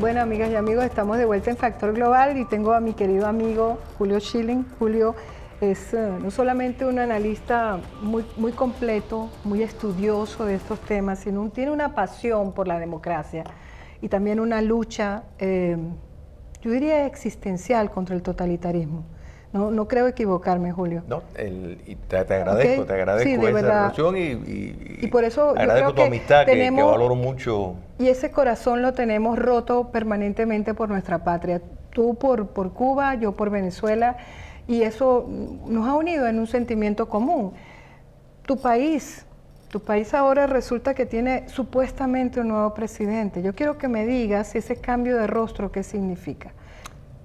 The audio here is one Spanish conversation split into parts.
Bueno, amigas y amigos, estamos de vuelta en Factor Global y tengo a mi querido amigo Julio Schilling. Julio es no solamente un analista muy completo, muy estudioso de estos temas, sino tiene una pasión por la democracia y también una lucha, yo diría existencial, contra el totalitarismo. No creo equivocarme, Julio. No, y te agradezco, te agradezco sí, esa verdad. relación y por eso agradezco tu amistad, que valoro mucho. Y ese corazón lo tenemos roto permanentemente por nuestra patria. Tú por Cuba, yo por Venezuela, y eso nos ha unido en un sentimiento común. Tu país ahora resulta que tiene supuestamente un nuevo presidente. Yo quiero que me digas ese cambio de rostro, ¿qué significa?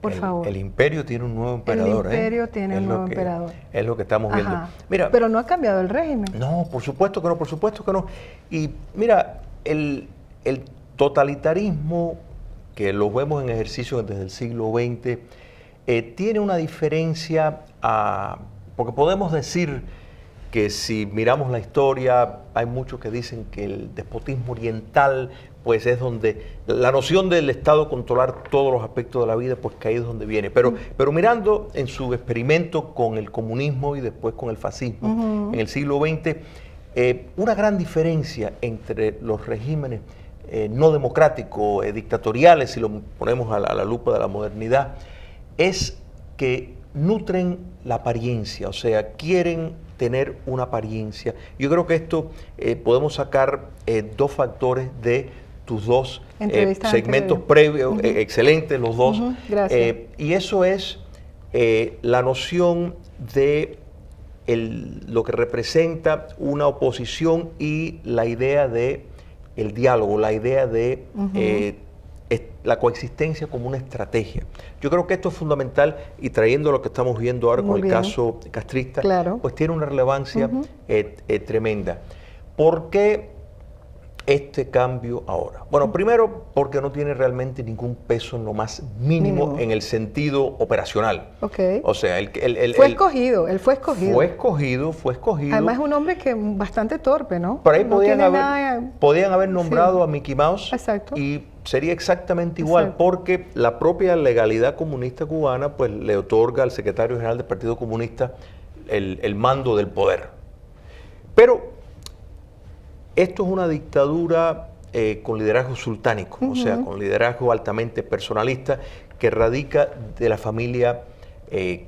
Por favor. El imperio tiene un nuevo emperador. El imperio tiene un nuevo emperador. Es lo que estamos viendo. Mira, pero no ha cambiado el régimen. No, por supuesto que no, por supuesto que no. Y mira, el totalitarismo, que lo vemos en ejercicio desde el siglo XX, tiene una diferencia, porque podemos decir que si miramos la historia, hay muchos que dicen que el despotismo oriental pues es donde la noción del Estado controlar todos los aspectos de la vida, pues que ahí es donde viene. Pero mirando en su experimento con el comunismo y después con el fascismo en el siglo XX, una gran diferencia entre los regímenes no democráticos, dictatoriales, si lo ponemos a la lupa de la modernidad, es que nutren la apariencia, o sea, quieren tener una apariencia. Yo creo que esto podemos sacar dos factores de tus dos segmentos previos, excelentes los dos. Gracias. Y eso es la noción de lo que representa una oposición y la idea de el diálogo, la idea de la coexistencia como una estrategia. Yo creo que esto es fundamental y trayendo lo que estamos viendo ahora con el caso castrista, pues tiene una relevancia tremenda. ¿Por qué este cambio ahora? Bueno, primero porque no tiene realmente ningún peso en lo más mínimo en el sentido operacional. O sea, él fue escogido. Fue escogido. Además es un hombre que bastante torpe, ¿no? Por ahí podían haber nombrado a Mickey Mouse. Exacto. Y sería exactamente igual, porque la propia legalidad comunista cubana pues le otorga al secretario general del Partido Comunista el mando del poder. Pero esto es una dictadura con liderazgo sultánico, o sea, con liderazgo altamente personalista que radica de la familia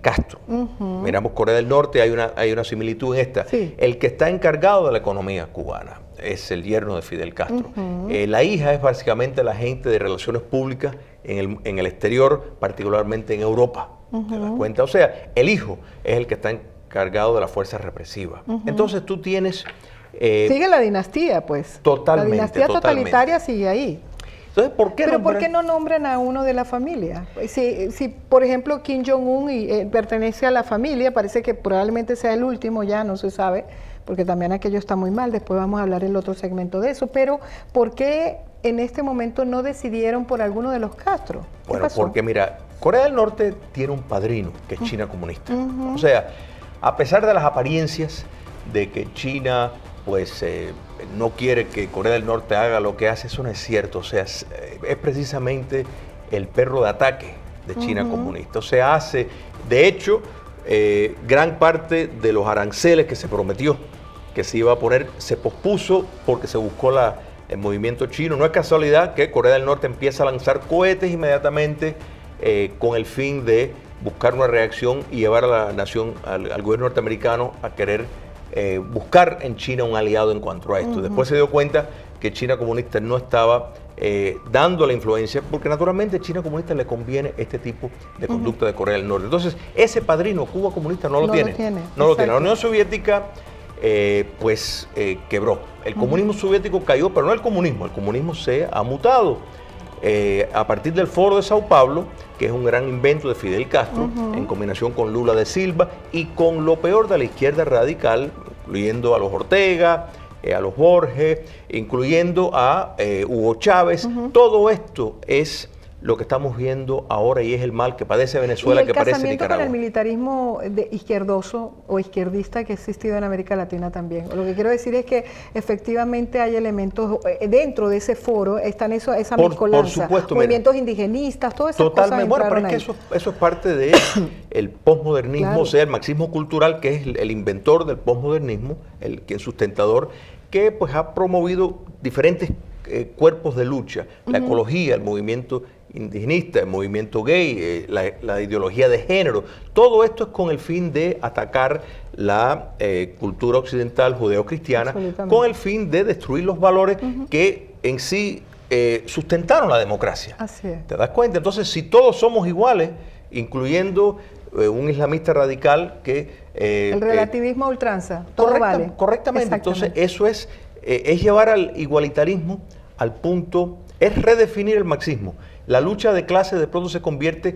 Castro. Miramos Corea del Norte, hay una similitud en esta. El que está encargado de la economía cubana es el yerno de Fidel Castro. La hija es básicamente la agente de relaciones públicas en el exterior, particularmente en Europa. ¿Te das cuenta? O sea, el hijo es el que está encargado de las fuerzas represivas. Entonces tú tienes... sigue la dinastía, pues. Totalmente. La dinastía totalitaria sigue ahí. Entonces, ¿por qué no nombran a uno de la familia? Si por ejemplo, Kim Jong-un pertenece a la familia, parece que probablemente sea el último, ya no se sabe, porque también aquello está muy mal, después vamos a hablar en el otro segmento de eso, pero ¿por qué en este momento no decidieron por alguno de los Castro? Bueno, porque mira, Corea del Norte tiene un padrino, que es China comunista. O sea, a pesar de las apariencias de que China pues no quiere que Corea del Norte haga lo que hace, eso no es cierto. O sea, es precisamente el perro de ataque de China comunista. O sea, de hecho, gran parte de los aranceles que se prometió que se iba a poner, se pospuso porque se buscó el movimiento chino. No es casualidad que Corea del Norte empieza a lanzar cohetes inmediatamente con el fin de buscar una reacción y llevar a la nación, al gobierno norteamericano, a querer buscar en China un aliado en cuanto a esto. Después se dio cuenta que China comunista no estaba dando la influencia, porque naturalmente a China comunista le conviene este tipo de conducta de Corea del Norte. Entonces, ese padrino Cuba comunista no lo tiene. La Unión Soviética quebró. El comunismo soviético cayó, pero no el comunismo se ha mutado. A partir del Foro de Sao Paulo, que es un gran invento de Fidel Castro, en combinación con Lula da Silva y con lo peor de la izquierda radical, incluyendo a los Ortega, a los Borges, incluyendo a Hugo Chávez. Todo esto es lo que estamos viendo ahora y es el mal que padece Venezuela, que padece Nicaragua. Y el casamiento con el militarismo izquierdoso o izquierdista que ha existido en América Latina también. Lo que quiero decir es que efectivamente hay elementos dentro de ese foro, están esa mezcolanza, por supuesto, movimientos indigenistas, todas esas totalmente, cosas. Bueno, pero es que eso es parte de el posmodernismo, claro. O sea, el marxismo cultural, que es el inventor del posmodernismo, el sustentador, que pues ha promovido diferentes cuerpos de lucha, la ecología, el movimiento indigenista, el movimiento gay, la ideología de género. Todo esto es con el fin de atacar la cultura occidental judeo-cristiana, con el fin de destruir los valores que en sí sustentaron la democracia. Así es. ¿Te das cuenta? Entonces, si todos somos iguales, incluyendo un islamista radical que... el relativismo a ultranza, todo vale. Correctamente. Entonces, eso es llevar al igualitarismo al punto, es redefinir el marxismo. La lucha de clases de pronto se convierte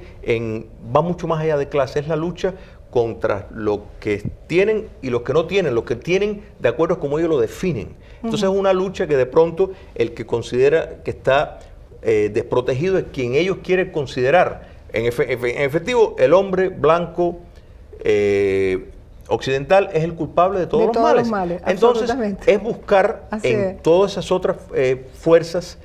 va mucho más allá de clase, es la lucha contra lo que tienen y los que no tienen, los que tienen de acuerdo a como ellos lo definen. Entonces es una lucha que de pronto el que considera que está desprotegido es quien ellos quieren considerar. En efectivo, el hombre blanco occidental es el culpable de todos los males. Entonces, es buscar todas esas otras fuerzas,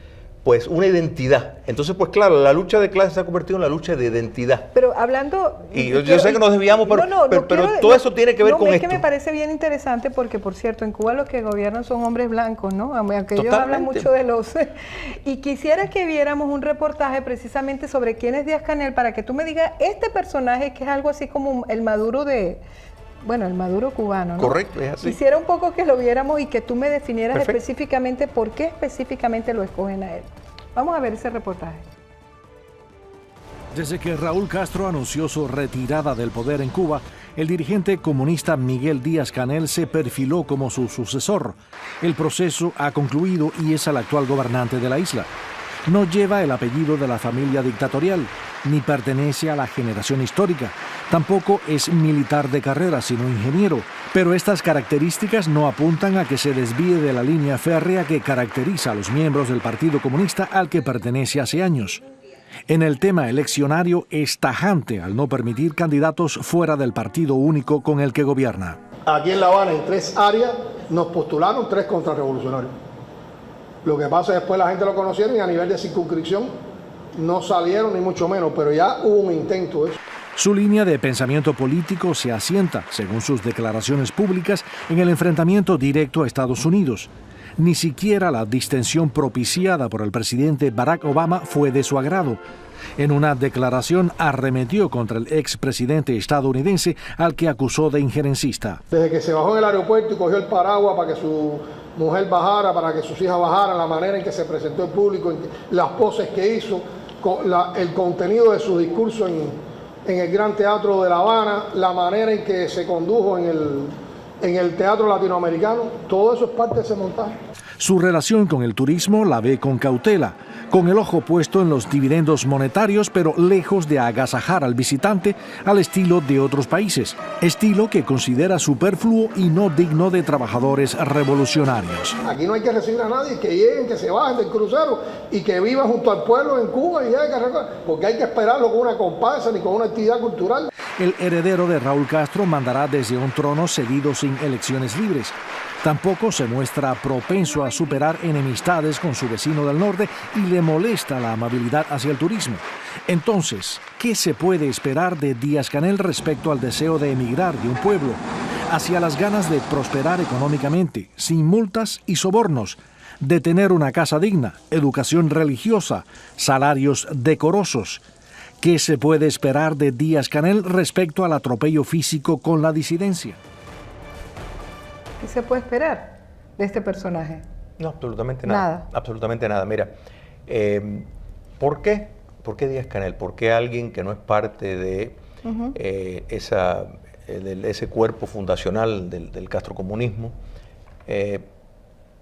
pues, una identidad. Entonces, pues claro, la lucha de clases se ha convertido en la lucha de identidad. Pero hablando... Y yo sé que nos desviamos, pero todo eso tiene que ver con esto. Es que me parece bien interesante porque, por cierto, en Cuba los que gobiernan son hombres blancos, ¿no? Aunque ellos hablan mucho de los... Y quisiera que viéramos un reportaje precisamente sobre quién es Díaz-Canel, para que tú me digas, este personaje que es algo así como el Maduro el Maduro cubano, ¿no? Correcto, es así. Quisiera un poco que lo viéramos y que tú me definieras específicamente por qué específicamente lo escogen a él. Vamos a ver ese reportaje. Desde que Raúl Castro anunció su retirada del poder en Cuba, el dirigente comunista Miguel Díaz-Canel se perfiló como su sucesor. El proceso ha concluido y es el actual gobernante de la isla. No lleva el apellido de la familia dictatorial, ni pertenece a la generación histórica. Tampoco es militar de carrera, sino ingeniero. Pero estas características no apuntan a que se desvíe de la línea férrea que caracteriza a los miembros del Partido Comunista al que pertenece hace años. En el tema eleccionario es tajante al no permitir candidatos fuera del partido único con el que gobierna. Aquí en La Habana, en 3 áreas, nos postularon 3 contrarrevolucionarios. Lo que pasa es que después la gente lo conocieron y a nivel de circunscripción no salieron ni mucho menos, pero ya hubo un intento de eso. Su línea de pensamiento político se asienta, según sus declaraciones públicas, en el enfrentamiento directo a Estados Unidos. Ni siquiera la distensión propiciada por el presidente Barack Obama fue de su agrado. En una declaración arremetió contra el expresidente estadounidense al que acusó de injerencista. Desde que se bajó en el aeropuerto y cogió el paraguas para que su mujer bajara, para que sus hijas bajaran, la manera en que se presentó el público, las poses que hizo, el contenido de su discurso en el Gran Teatro de La Habana, la manera en que se condujo en el teatro latinoamericano, todo eso es parte de ese montaje. Su relación con el turismo la ve con cautela, con el ojo puesto en los dividendos monetarios, pero lejos de agasajar al visitante al estilo de otros países, estilo que considera superfluo y no digno de trabajadores revolucionarios. Aquí no hay que recibir a nadie, que lleguen, que se bajen del crucero y que vivan junto al pueblo en Cuba, porque hay que esperarlo con una comparsa ni con una actividad cultural. El heredero de Raúl Castro mandará desde un trono cedido sin elecciones libres. Tampoco se muestra propenso a superar enemistades con su vecino del norte y le molesta la amabilidad hacia el turismo. Entonces, ¿qué se puede esperar de Díaz-Canel respecto al deseo de emigrar de un pueblo? Hacia las ganas de prosperar económicamente, sin multas y sobornos, de tener una casa digna, educación religiosa, salarios decorosos. ¿Qué se puede esperar de Díaz-Canel respecto al atropello físico con la disidencia? ¿Qué se puede esperar de este personaje? No, absolutamente nada. Absolutamente nada. Mira, ¿por qué? ¿Por qué Díaz-Canel? ¿Por qué alguien que no es parte de ese cuerpo fundacional del castrocomunismo?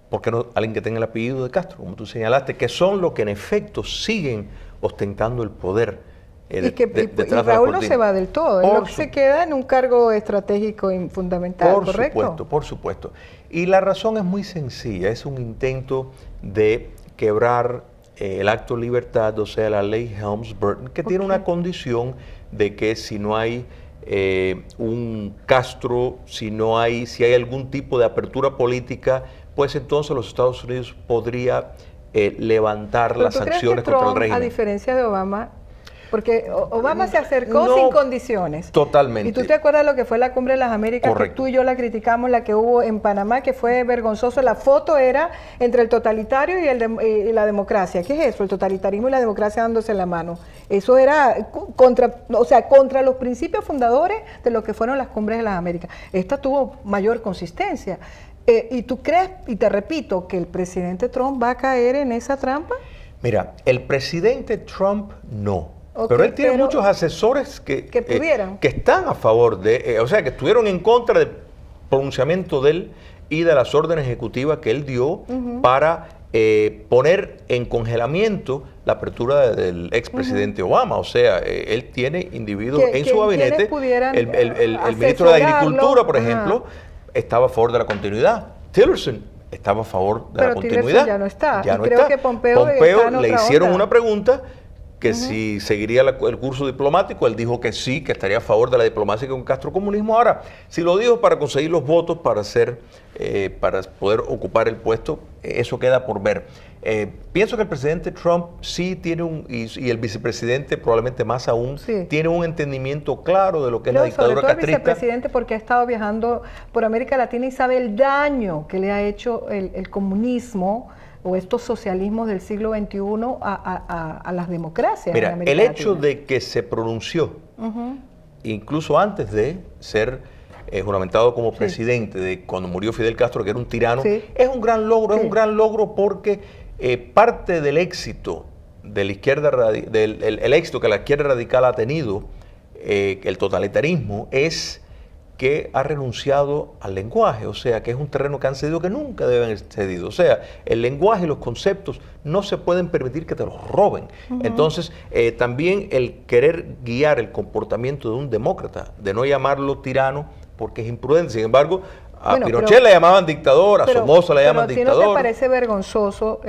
¿Por qué no alguien que tenga el apellido de Castro, como tú señalaste, que son los que en efecto siguen ostentando el poder? Y Raúl no se va del todo, él se queda en un cargo estratégico y fundamental, ¿correcto? Por supuesto. Y la razón es muy sencilla, es un intento de quebrar el acto de libertad, o sea, la ley Helms-Burton, que tiene una condición de que si no hay un Castro, si hay algún tipo de apertura política, pues entonces los Estados Unidos podría levantar las sanciones contra el régimen. A diferencia de Obama, porque Obama se acercó sin condiciones. Totalmente. Y tú te acuerdas lo que fue la Cumbre de las Américas, correcto, que tú y yo la criticamos, la que hubo en Panamá, que fue vergonzoso. La foto era entre el totalitario y la democracia. ¿Qué es eso? El totalitarismo y la democracia dándose la mano. Eso era contra los principios fundadores de lo que fueron las Cumbres de las Américas. Esta tuvo mayor consistencia. ¿Y tú crees, y te repito, que el presidente Trump va a caer en esa trampa? Mira, el presidente Trump no. Pero él tiene muchos asesores que están a favor de, o sea, que estuvieron en contra del pronunciamiento de él y de las órdenes ejecutivas que él dio para poner en congelamiento la apertura del expresidente Obama. O sea, él tiene individuos en su gabinete, el ministro de Agricultura, por ejemplo, estaba a favor de la continuidad. Tillerson estaba a favor de la continuidad. Tillerson ya no está. Ya no está. Que Pompeo le hicieron una pregunta que si seguiría el curso diplomático. Él dijo que sí, que estaría a favor de la diplomacia con Castro comunismo. Ahora, si lo dijo para conseguir los votos, para poder ocupar el puesto, eso queda por ver. Pienso que el presidente Trump sí tiene y el vicepresidente probablemente más aún, tiene un entendimiento claro de lo que es la dictadura castrista. El vicepresidente, porque ha estado viajando por América Latina y sabe el daño que le ha hecho el comunismo o estos socialismos del siglo XXI a las democracias. Mira, el hecho de que se pronunció, incluso antes de ser juramentado como presidente, de cuando murió Fidel Castro, que era un tirano, es un gran logro, es un gran logro porque parte del éxito de la izquierda, el éxito que la izquierda radical ha tenido, el totalitarismo, es que ha renunciado al lenguaje, o sea, que es un terreno que han cedido que nunca deben haber cedido. O sea, el lenguaje y los conceptos no se pueden permitir que te los roben. Entonces, también el querer guiar el comportamiento de un demócrata, de no llamarlo tirano, porque es imprudente. Sin embargo, a Pinochet le llamaban dictador, a Somoza le llaman dictador. ¿No te parece vergonzoso,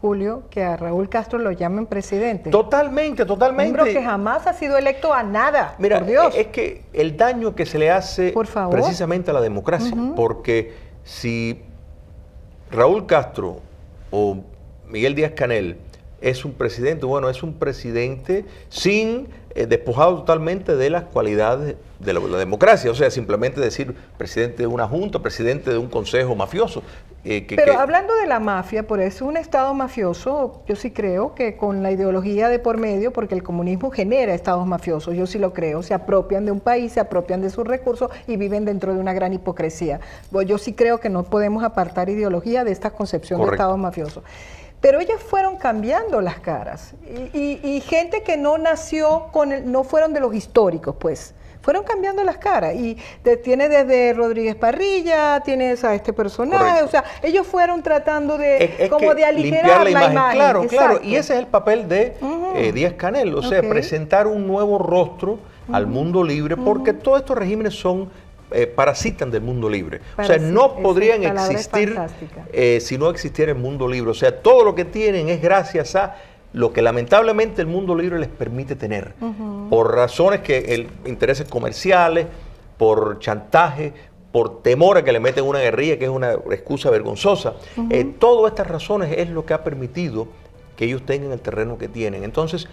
Julio, que a Raúl Castro lo llamen presidente? Totalmente, totalmente. Un hombre que jamás ha sido electo a nada. Mira, por Dios. Es que el daño que se le hace precisamente a la democracia, porque si Raúl Castro o Miguel Díaz-Canel es un presidente, bueno, es un presidente despojado totalmente de las cualidades de la democracia, o sea, simplemente decir presidente de una junta, presidente de un consejo mafioso. Hablando de la mafia, por eso un Estado mafioso, yo sí creo que con la ideología de por medio, porque el comunismo genera estados mafiosos, yo sí lo creo, se apropian de un país, se apropian de sus recursos y viven dentro de una gran hipocresía. Yo sí creo que no podemos apartar ideología de esta concepción de estados mafiosos. Pero ellas fueron cambiando las caras y gente que no nació no fueron de los históricos, pues. Fueron cambiando las caras y tiene desde Rodríguez Parrilla, tienes a este personaje, o sea, ellos fueron tratando de aligerar la imagen. Claro, y ese es el papel de Díaz-Canel, o sea, presentar un nuevo rostro al mundo libre, porque todos estos regímenes parasitan del mundo libre. O sea, no podrían existir si no existiera el mundo libre. O sea, todo lo que tienen es gracias a lo que lamentablemente el mundo libre les permite tener, por razones intereses comerciales, por chantaje, por temor a que le meten una guerrilla, que es una excusa vergonzosa. Todas estas razones es lo que ha permitido que ellos tengan el terreno que tienen. Entonces,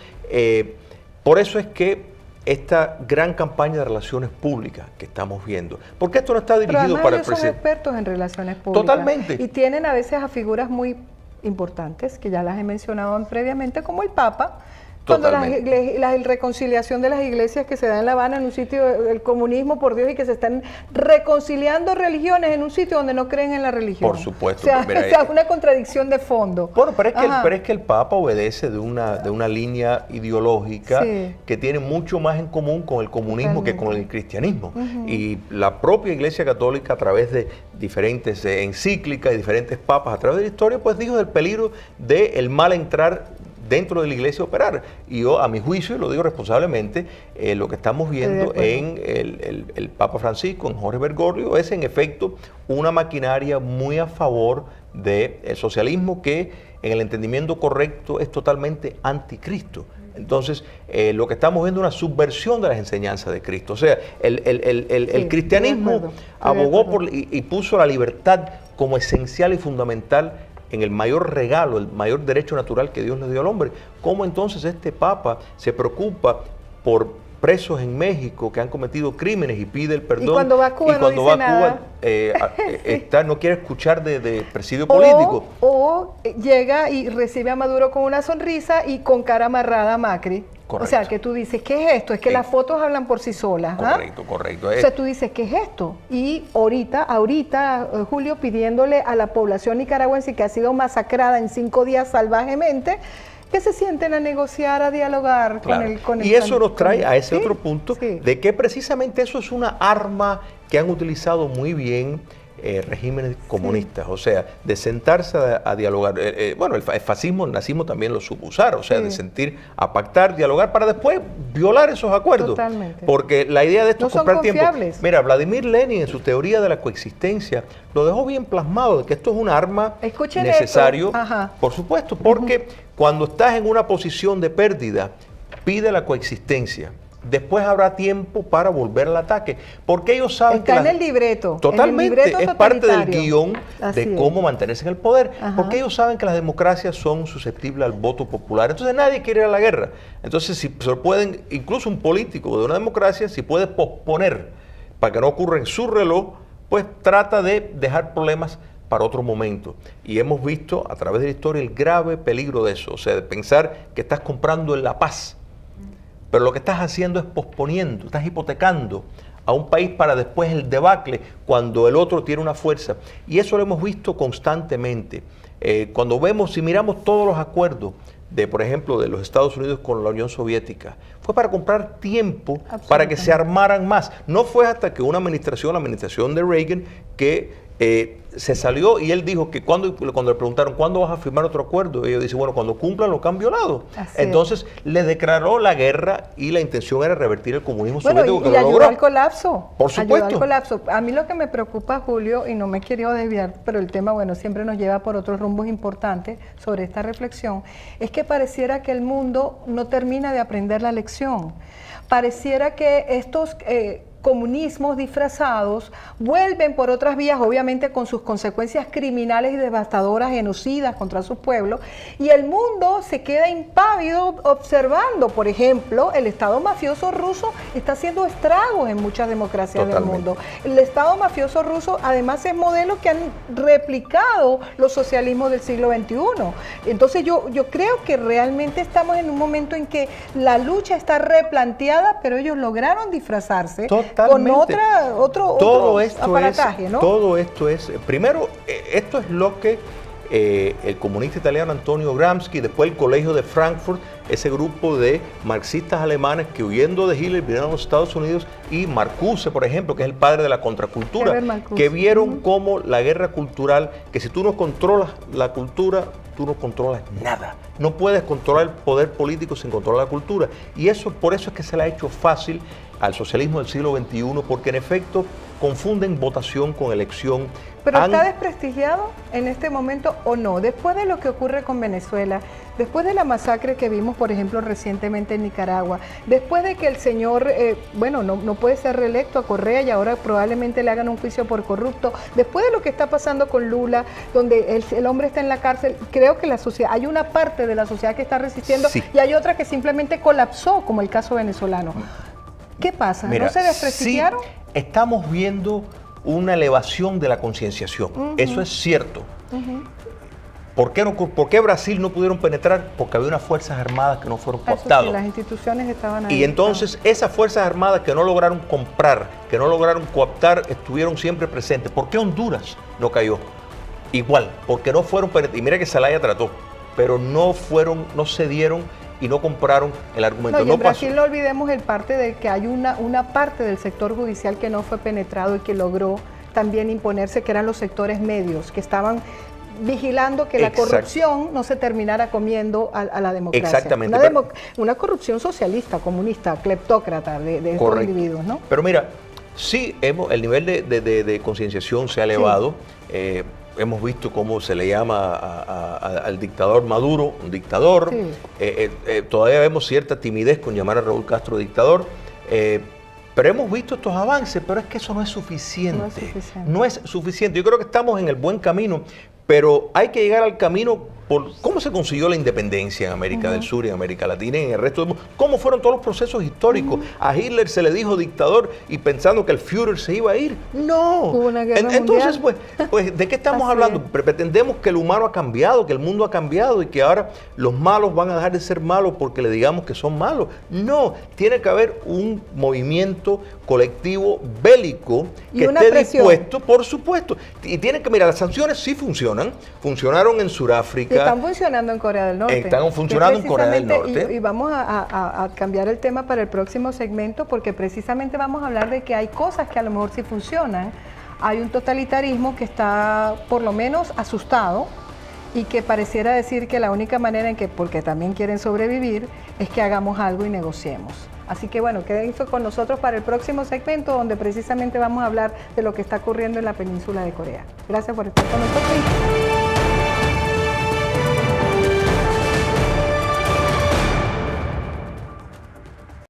por eso es que esta gran campaña de relaciones públicas que estamos viendo, porque esto no está dirigido para el presidente. Son expertos en relaciones públicas. Totalmente. Y tienen a veces a figuras muy importantes, que ya las he mencionado previamente, como el Papa, cuando la reconciliación de las iglesias que se da en La Habana, en un sitio del comunismo, por Dios, y que se están reconciliando religiones en un sitio donde no creen en la religión. Por supuesto. O sea, una contradicción de fondo. Bueno, pero es que el Papa obedece de una línea ideológica que tiene mucho más en común con el comunismo que con el cristianismo. Y la propia Iglesia Católica, a través de diferentes encíclicas y diferentes papas, a través de la historia, pues dijo del peligro del mal entrar dentro de la iglesia operar. Y yo, a mi juicio, y lo digo responsablemente, lo que estamos viendo en el Papa Francisco, en Jorge Bergoglio, es en efecto una maquinaria muy a favor del socialismo que en el entendimiento correcto es totalmente anticristo. Entonces, lo que estamos viendo es una subversión de las enseñanzas de Cristo. O sea, el cristianismo abogó por y puso la libertad como esencial y fundamental en el mayor regalo, el mayor derecho natural que Dios le dio al hombre. ¿Cómo entonces este Papa se preocupa por presos en México que han cometido crímenes y pide el perdón? Y cuando va a Cuba no dice nada. No quiere escuchar de presidio político. O llega y recibe a Maduro con una sonrisa y con cara amarrada a Macri. Correcto. O sea, que tú dices, ¿qué es esto? Es que las fotos hablan por sí solas. Correcto, correcto. O sea, tú dices, ¿qué es esto? Y ahorita, Julio, pidiéndole a la población nicaragüense que ha sido masacrada en 5 días salvajemente, que se sienten a negociar, a dialogar con el... Y eso nos trae a ese otro punto, de que precisamente eso es una arma que han utilizado muy bien regímenes comunistas, o sea, de sentarse a dialogar. Bueno, el fascismo, el nazismo también lo supo usar, o sea, de sentir, a pactar, dialogar, para después violar esos acuerdos. Totalmente. Porque la idea de esto no es comprar son confiables. tiempo. Mira, Vladimir Lenin en su teoría de la coexistencia lo dejó bien plasmado, de que esto es un arma necesario, por supuesto, porque cuando estás en una posición de pérdida, pide la coexistencia. Después habrá tiempo para volver al ataque, porque ellos saben que en el libreto. Totalmente, en el libreto es parte del guión Así de cómo mantenerse en el poder, porque ellos saben que las democracias son susceptibles al voto popular, entonces nadie quiere ir a la guerra. Entonces, si se pueden, incluso un político de una democracia, si puede posponer para que no ocurra en su reloj, pues trata de dejar problemas para otro momento. Y hemos visto a través de la historia el grave peligro de eso, o sea, de pensar que estás comprando en la paz, pero lo que estás haciendo es posponiendo, estás hipotecando a un país para después el debacle cuando el otro tiene una fuerza. Y eso lo hemos visto constantemente. Cuando vemos, si miramos todos los acuerdos de, por ejemplo, de los Estados Unidos con la Unión Soviética, fue para comprar tiempo para que se armaran más. No fue hasta que una administración, la administración de Reagan, que se salió y él dijo que cuando le preguntaron ¿cuándo vas a firmar otro acuerdo? Ellos dicen, bueno, cuando cumplan lo que han violado. Entonces le declaró la guerra y la intención era revertir el comunismo soviético, que y lo ayudó logró. Al colapso. Por supuesto. Ayudó al colapso. A mí lo que me preocupa, Julio, y no me quiero desviar, pero el tema, bueno, siempre nos lleva por otros rumbos importantes sobre esta reflexión, es que pareciera que el mundo no termina de aprender la lección. Pareciera que estos comunismos disfrazados vuelven por otras vías, obviamente con sus consecuencias criminales y devastadoras, genocidas contra su pueblo, y el mundo se queda impávido observando. Por ejemplo, el Estado mafioso ruso está haciendo estragos en muchas democracias del mundo. El Estado mafioso ruso además es modelo que han replicado los socialismos del siglo XXI. Entonces yo creo que realmente estamos en un momento en que la lucha está replanteada, pero ellos lograron disfrazarse con otro aparataje, ¿no? Todo esto es, primero, esto es lo que el comunista italiano Antonio Gramsci, después el Colegio de Frankfurt, ese grupo de marxistas alemanes que huyendo de Hitler vinieron a los Estados Unidos, y Marcuse, por ejemplo, que es el padre de la contracultura, que vieron como la guerra cultural, que si tú no controlas la cultura, tú no controlas nada. No puedes controlar el poder político sin controlar la cultura. Y eso, por eso es que se le ha hecho fácil al socialismo del siglo XXI, porque en efecto confunden votación con elección. ¿Pero está desprestigiado en este momento o no? Después de lo que ocurre con Venezuela, después de la masacre que vimos, por ejemplo, recientemente en Nicaragua, después de que el señor, no puede ser reelecto a Correa y ahora probablemente le hagan un juicio por corrupto, después de lo que está pasando con Lula, donde el hombre está en la cárcel, creo que la sociedad, hay una parte de la sociedad que está resistiendo y hay otra que simplemente colapsó, como el caso venezolano. ¿Qué pasa? Mira, ¿no se desprestigiaron? Sí, estamos viendo una elevación de la concienciación. Eso es cierto. ¿Por qué Brasil no pudieron penetrar? Porque había unas fuerzas armadas que no fueron cooptadas. Sí, las instituciones estaban ahí. Y entonces esas fuerzas armadas que no lograron comprar, que no lograron cooptar, estuvieron siempre presentes. ¿Por qué Honduras no cayó? Igual, porque no fueron penetrados. Y mira que Zelaya trató, pero no cedieron y no compraron el argumento. No, y en Brasil no olvidemos el parte de que hay una parte del sector judicial que no fue penetrado y que logró también imponerse, que eran los sectores medios, que estaban vigilando que la Exacto. corrupción no se terminara comiendo a la democracia. Exactamente. Una corrupción socialista, comunista, cleptócrata de estos Correcto. individuos, ¿no? Pero mira, sí, el nivel de concienciación se ha elevado. Hemos visto cómo se le llama al dictador Maduro un dictador. Sí. Todavía vemos cierta timidez con llamar a Raúl Castro dictador. Pero hemos visto estos avances, pero es que eso no es suficiente. No es suficiente. No es suficiente. Yo creo que estamos en el buen camino, pero hay que llegar al camino por cómo se consiguió la independencia en América del Sur y en América Latina y en el resto del mundo. Cómo fueron todos los procesos históricos. A Hitler se le dijo dictador y pensando que el Führer se iba a ir. No. Hubo una guerra Entonces, mundial. pues, ¿de qué estamos Así hablando? es. Pretendemos que el humano ha cambiado, que el mundo ha cambiado y que ahora los malos van a dejar de ser malos porque le digamos que son malos. No, tiene que haber un movimiento colectivo bélico Y que una esté presión. dispuesto, por supuesto. Y tienen que, mira, las sanciones sí funcionan, funcionaron en Sudáfrica. Están funcionando en Corea del Norte. Están funcionando en Corea del Precisamente, Norte. Y vamos a cambiar el tema para el próximo segmento porque precisamente vamos a hablar de que hay cosas que a lo mejor sí funcionan. Hay un totalitarismo que está por lo menos asustado y que pareciera decir que la única manera en que, porque también quieren sobrevivir, es que hagamos algo y negociemos. Así que bueno, quédense con nosotros para el próximo segmento donde precisamente vamos a hablar de lo que está ocurriendo en la península de Corea. Gracias por estar con nosotros.